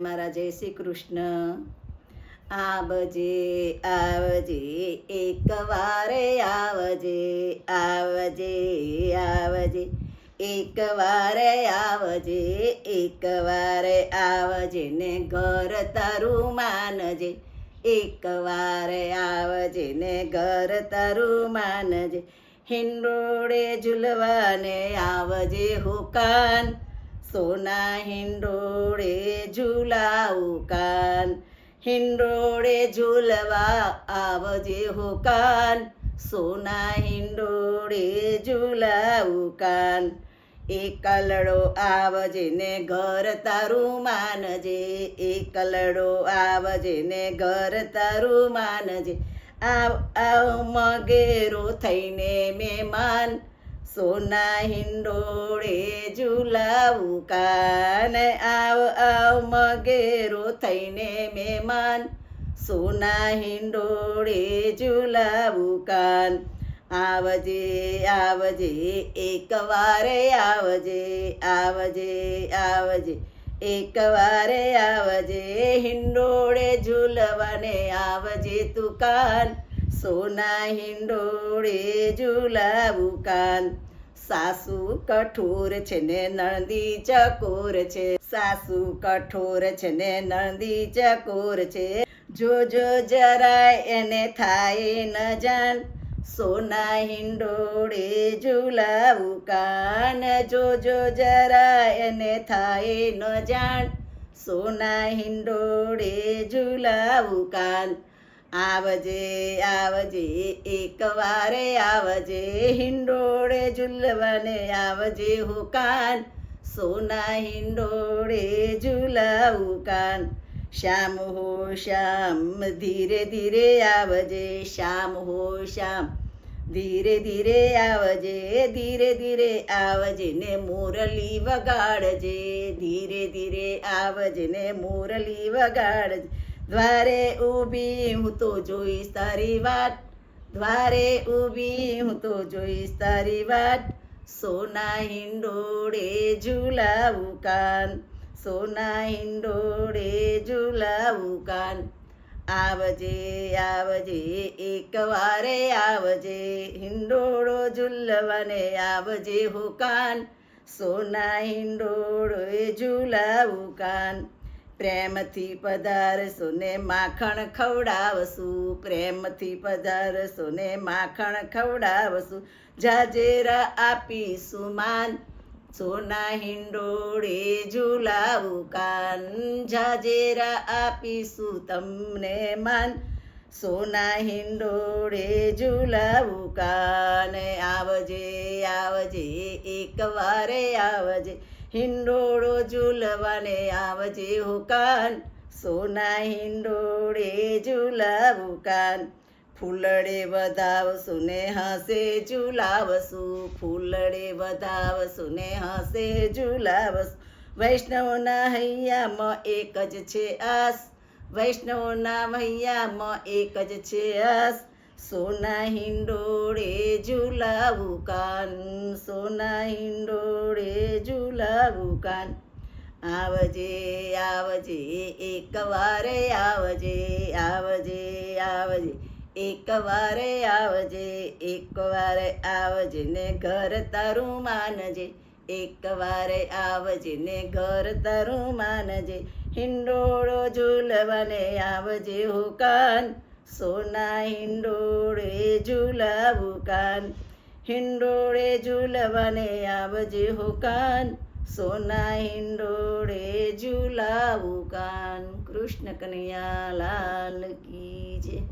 મારા જય શ્રી કૃષ્ણ. આવજે આવજે એક વારે આવજે, આવજે આવજે એક વારે આવજે, એક વારે આવજે ને ઘર તારું માનજે, એક વારે આવજે ને ઘર તારું માનજે. હિંડોળે ઝૂલવાને આવજે હુકાન, સોના હિંડોળે ઝૂલાવું કાન. હિંડોળે ઝૂલવા આવજે હુકાન, સોના હિંડોળે ઝૂલાવું કાન. એકલડો આવજે ને ઘર તારું માનજે, એકલડો આવજે ને ઘર તારું માનજે. આવ આવ મગેરો થઈને મહેમાન, સોના હિંડોળે ઝૂલાવું કાન. આવ આવ મગેરો થઈને મહેમાન, સોના હિંડોળે ઝૂલાવું કાન. આવજે આવજે એક વારે આવજે, આવજે આવજે એક વારે આવજે. હિંડોળે ઝૂલવાને આવજે તું કાન, સોના હિંડોળે ઝૂલાવું કાન. સાસુ કઠોર છે ને નણંદી ચકોર છે, સાસુ કઠોર છે ને નણંદી ચકોર છે. જોજો જરાય એને થાય ન જાણ, સોના હિંડોળે ઝૂલાવું કાન. જોજો જરા એને થાય ન જાણ, સોના હિંડોળે ઝૂલાવું કાન. આવજે આવજે એક વારે આવજે, હિંડોળે ઝૂલવાને આવજે હુકાન, સોના હિંડોળે ઝૂલાવું કાન. શ્યામ હો શ્યામ ધીરે ધીરે આવજે, શ્યામ હો શ્યામ ધીરે ધીરે આવજે, ધીરે ધીરે આવજે ને મોરલી વગાડજે, ધીરે ધીરે આવજે ને મોરલી વગાડજે. દ્વારે ઊભી હું તો જોઈશ તારી વાટ, દ્વારે ઊભી હું તો જોઈશ તારી વાટ, સોના હિંડોળે ઝૂલાવું કાન, સોના હિંડોળે ઝૂલાવું કાન. આવજે આવજે એક વારે આવજે, હિંડોળો ઝૂલવાને આવજે હુકાન, સોના હિંડોળે ઝૂલાવું કાન. પ્રેમથી પધારશો ને માખણ ખવડાવશું, પ્રેમથી પધારશો ને માખણ ખવડાવશું. જાજેરા આપીશું માન, સોના હિંડોળે ઝૂલાવું કાન. જાજેરા આપીશું તમને માન, સોના હિંડોળે ઝૂલાવું કાન. આવજે આવજે એક વારે આવજે, હિંડોળો ઝૂલવાને આવજે હુકાન, સોના હિંડોળે ઝૂલાવું કાન. ફૂલડે વધાવશું ને હસે ઝૂલાવશું, ફૂલડે વધાવશું ને હસે ઝૂલાવશું. વૈષ્ણવના હૈયામાં એક જ છે આસ, વૈષ્ણવના હૈયામાં એક જ છે આસ, સોના હિંડોળે ઝૂલાવું કાન, સોના હિંડોળે ઝૂલાવું કાન. આવજે આવજે એક વારે આવજે, આવજે આવજે એક વારે આવજે, એક વારે આવજે ને ઘર તારું માનજે, એક વારે આવજે ને ઘર તારું માનજે. હિંડોળો ઝૂલવાને આવજે હુકાન, સોના હિંડોળે ઝૂલાવું કાન. હિંડોળે ઝૂલવાને આવજે હુકાન, સોના હિંડોળે ઝૂલાવું કાન. કૃષ્ણ કનૈયા લાલ કી જય.